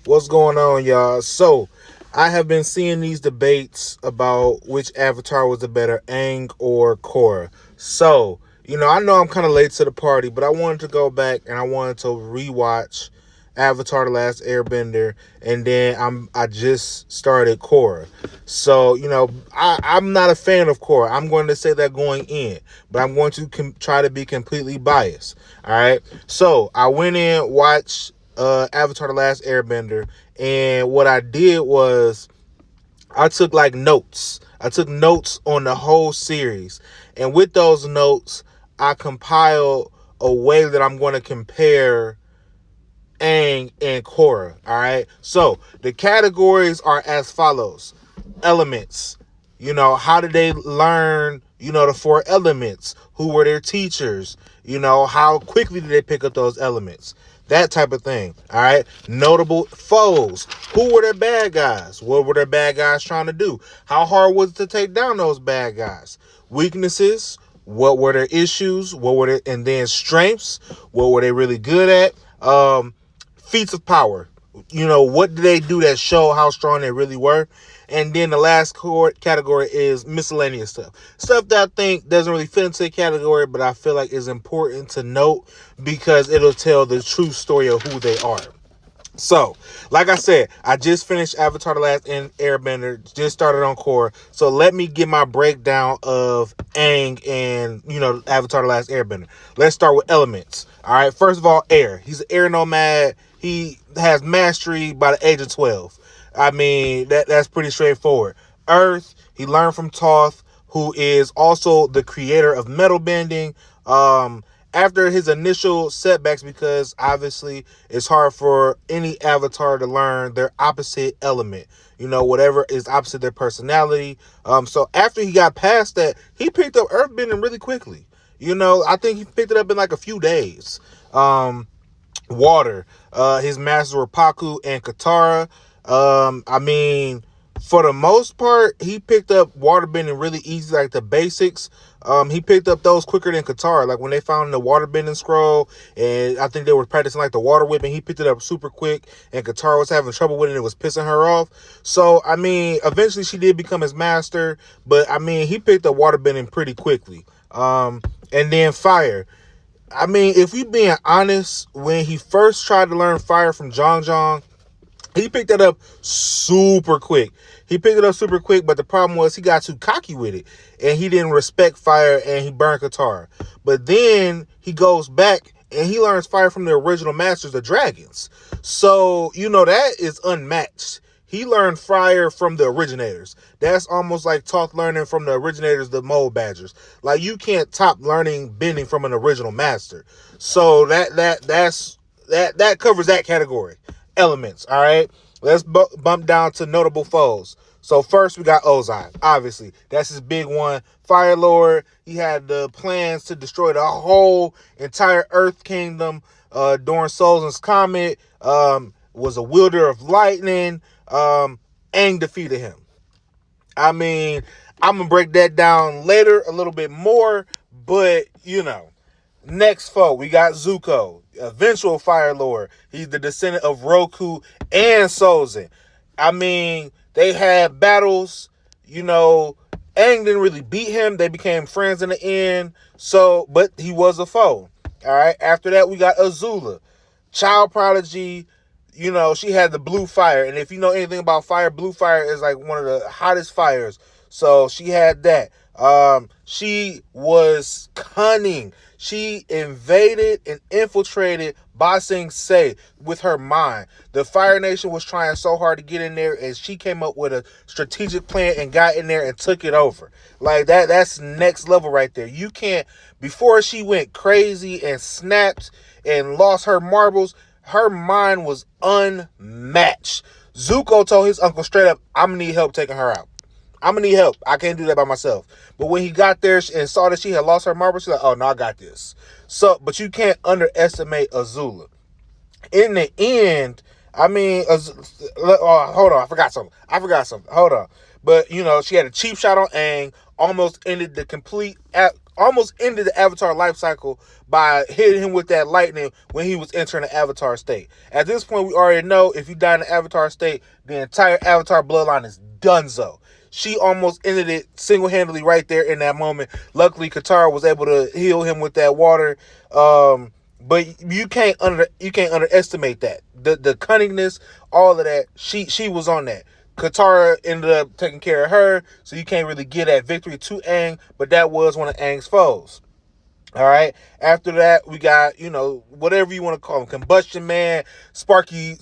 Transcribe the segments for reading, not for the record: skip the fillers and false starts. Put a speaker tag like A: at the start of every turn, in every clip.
A: What's going on, y'all? So, I have been seeing these debates about which Avatar was the better, Aang or Korra. So, I know I'm kind of late to the party, but I wanted to go back and I wanted to rewatch Avatar: The Last Airbender, and then I just started Korra. So, I'm not a fan of Korra. I'm going to say that going in, but I'm going to try to be completely biased. All right. So, I went in, watched Avatar: The Last Airbender, and what I did was I took like notes. I took notes on the whole series, and with those notes, I compiled a way that I'm going to compare Aang and Korra. All right. So the categories are as follows: elements. How did they learn? The four elements. Who were their teachers? How quickly did they pick up those elements? That type of thing. All right. Notable foes. Who were their bad guys? What were their bad guys trying to do? How hard was it to take down those bad guys? Weaknesses. What were their issues? What were their, and then strengths? What were they really good at? Feats of power. What did they do that show how strong they really were? And then the last category is miscellaneous stuff. Stuff that I think doesn't really fit into the category, but I feel like is important to note because it'll tell the true story of who they are. So, like I said, I just finished Avatar: The Last Airbender, just started on Korra. So let me get my breakdown of Aang and, Avatar: The Last Airbender. Let's start with elements. All right, first of all, air. He's an air nomad. He has mastery by the age of 12. I mean, that's pretty straightforward. Earth, he learned from Thoth, who is also the creator of metal bending. After his initial setbacks, because obviously it's hard for any avatar to learn their opposite element, whatever is opposite their personality. So after he got past that, he picked up earthbending really quickly. I think he picked it up in like a few days. Water. His masters were Paku and Katara. I mean, for the most part, he picked up waterbending really easy, like the basics. He picked up those quicker than Katara. Like when they found the waterbending scroll, and I think they were practicing like the water whipping, he picked it up super quick, and Katara was having trouble with it, and it was pissing her off. So, I mean, eventually she did become his master, but I mean, he picked up waterbending pretty quickly. And then fire. I mean, if we being honest, when he first tried to learn fire from Zhang, he picked it up super quick. But the problem was he got too cocky with it, and he didn't respect fire, and he burned Katara. But then he goes back, and he learns fire from the original masters, the dragons. So, that is unmatched. He learned fire from the originators. That's almost like Thoth learning from the originators, the Mole Badgers. Like, you can't top learning bending from an original master. So that covers that category. Elements, all right? Let's bump down to notable foes. So first we got Ozai. Obviously, that's his big one. Fire Lord. He had the plans to destroy the whole entire Earth Kingdom during Sozin's Comet. Was a wielder of lightning. Aang defeated him. I mean, I'm going to break that down later a little bit more, but, Next foe, we got Zuko, eventual Fire Lord. He's the descendant of Roku and Sozin. I mean, they had battles, Aang didn't really beat him. They became friends in the end, but he was a foe. All right, after that, we got Azula, child prodigy. She had the blue fire. And if you know anything about fire, blue fire is like one of the hottest fires. So she had that. She was cunning. She invaded and infiltrated Ba Sing Se with her mind. The Fire Nation was trying so hard to get in there, and she came up with a strategic plan and got in there and took it over. Like that's next level right there. You can't, before she went crazy and snapped and lost her marbles, her mind was unmatched. Zuko told his uncle straight up, I'm going to need help taking her out. I'm going to need help. I can't do that by myself. But when he got there and saw that she had lost her marbles, she's like, oh, no, I got this. So, but you can't underestimate Azula. In the end, I mean, hold on. I forgot something. Hold on. But, she had a cheap shot on Aang, almost ended the complete almost ended the Avatar life cycle by hitting him with that lightning when he was entering the Avatar state. At this point, we already know if you die in the Avatar state, the entire Avatar bloodline is donezo. She almost ended it single-handedly right there in that moment. Luckily, Katara was able to heal him with that water. But you can't underestimate that. The cunningness, all of that. She was on that. Katara ended up taking care of her, so you can't really get that victory to Aang, but that was one of Aang's foes. All right. After that, we got, whatever you want to call him, Combustion Man, Sparky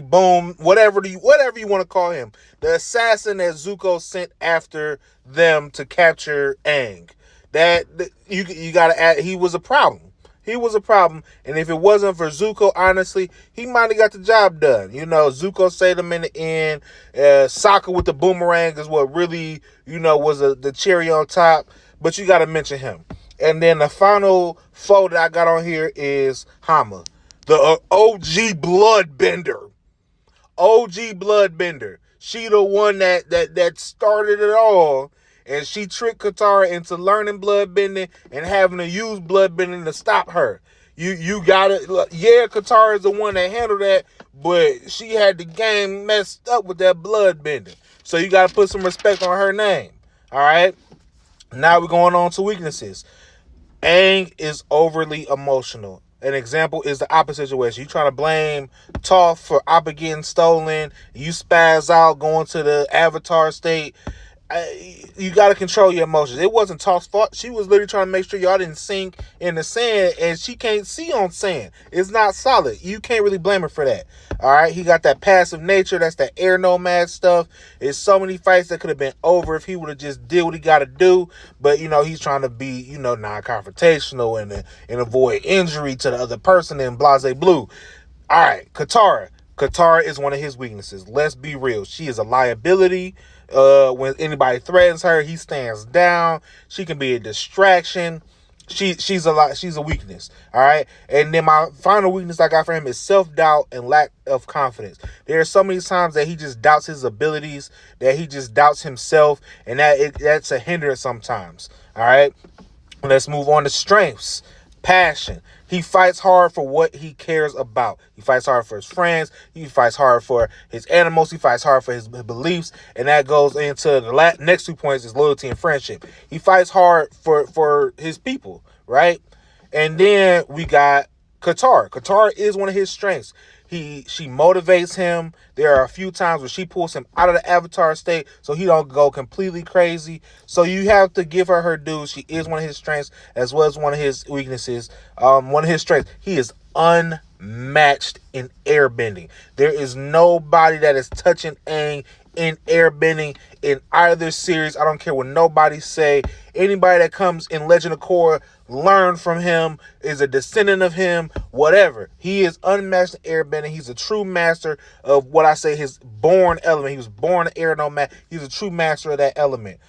A: Boom, whatever you want to call him. The assassin that Zuko sent after them to capture Aang. That you got to add. He was a problem. And if it wasn't for Zuko, honestly, he might have got the job done. Zuko saved him in the end. Sokka with the boomerang is what really, was the cherry on top. But you got to mention him. And then the final foe that I got on here is Hama, the OG Bloodbender. She the one that started it all. And she tricked Katara into learning bloodbending and having to use bloodbending to stop her. You got it. Yeah, Katara is the one that handled that, but she had the game messed up with that bloodbending. So you got to put some respect on her name. All right. Now we're going on to weaknesses. Aang is overly emotional. An example is the opposite situation. You trying to blame Toph for Appa getting stolen. You spaz out going to the Avatar state. You got to control your emotions. It wasn't Toph's fault. She was literally trying to make sure y'all didn't sink in the sand, and she can't see on sand. It's not solid. You can't really blame her for that. All right, he got that passive nature. That's that air nomad stuff. There's so many fights that could have been over if he would have just did what he got to do. But he's trying to be non-confrontational and avoid injury to the other person in Blase Blue. All right, Katara. Katara is one of his weaknesses. Let's be real. She is a liability. When anybody threatens her, he stands down. She can be a distraction. She's a weakness. All right. And then my final weakness I got for him is self-doubt and lack of confidence. There are so many times that he just doubts his abilities, that he just doubts himself, and that's a hindrance sometimes. All right. Let's move on to strengths. Passion. He fights hard for what he cares about. He fights hard for his friends. He fights hard for his animals. He fights hard for his beliefs. And that goes into the next 2 points is loyalty and friendship. He fights hard for his people, right? And then we got Katara. Katara is one of his strengths. She motivates him. There are a few times where she pulls him out of the Avatar state so he don't go completely crazy. So you have to give her due. She is one of his strengths as well as one of his weaknesses. One of his strengths, he is unmatched in airbending. There is nobody that is touching Aang in airbending in either series. I don't care what nobody say. Anybody that comes in Legend of Korra, learn from him, is a descendant of him, whatever. He is unmatched in airbending. He's a true master of what I say his born element. He was born an air nomad. He's a true master of that element.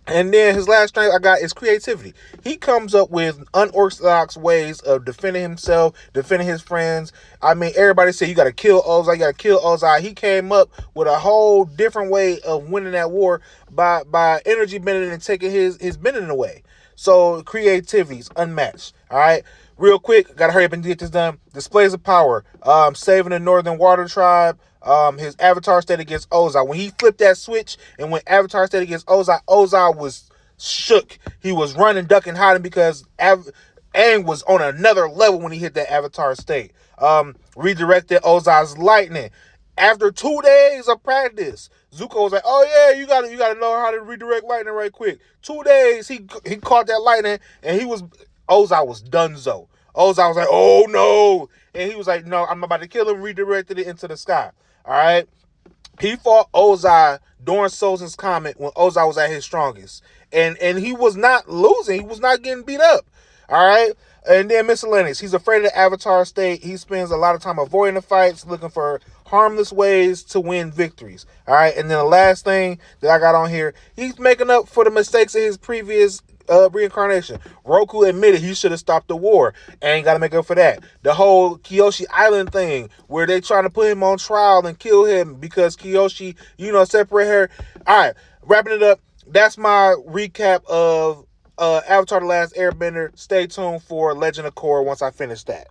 A: And then his last strength I got is creativity. He comes up with unorthodox ways of defending himself, defending his friends. I mean, everybody said you got to kill Ozai. He came up with a whole different way of winning that war by energy bending and taking his bending away. So creativity is unmatched. All right. Real quick, gotta hurry up and get this done. Displays of power. Saving the Northern Water Tribe. His Avatar state against Ozai. When he flipped that switch and went Avatar state against Ozai, Ozai was shook. He was running, ducking, hiding because Aang was on another level when he hit that Avatar state. Redirected Ozai's lightning. After 2 days of practice, Zuko was like, "Oh yeah, you gotta know how to redirect lightning right quick." 2 days, he caught that lightning, and Ozai was donezo. Ozai was like, "Oh no," and he was like, "No, I'm about to kill him." Redirected it into the sky. All right. He fought Ozai during Sozin's Comet when Ozai was at his strongest, and he was not losing. He was not getting beat up. All right. And then miscellaneous. He's afraid of the Avatar state. He spends a lot of time avoiding the fights, looking for harmless ways to win victories. All right. And then the last thing that I got on here, he's making up for the mistakes of his previous reincarnation. Roku admitted he should have stopped the war. Ain't got to make up for that. The whole Kyoshi Island thing where they trying to put him on trial and kill him because Kyoshi, separate her. All right. Wrapping it up. That's my recap of Avatar: The Last Airbender. Stay tuned for Legend of Korra once I finish that.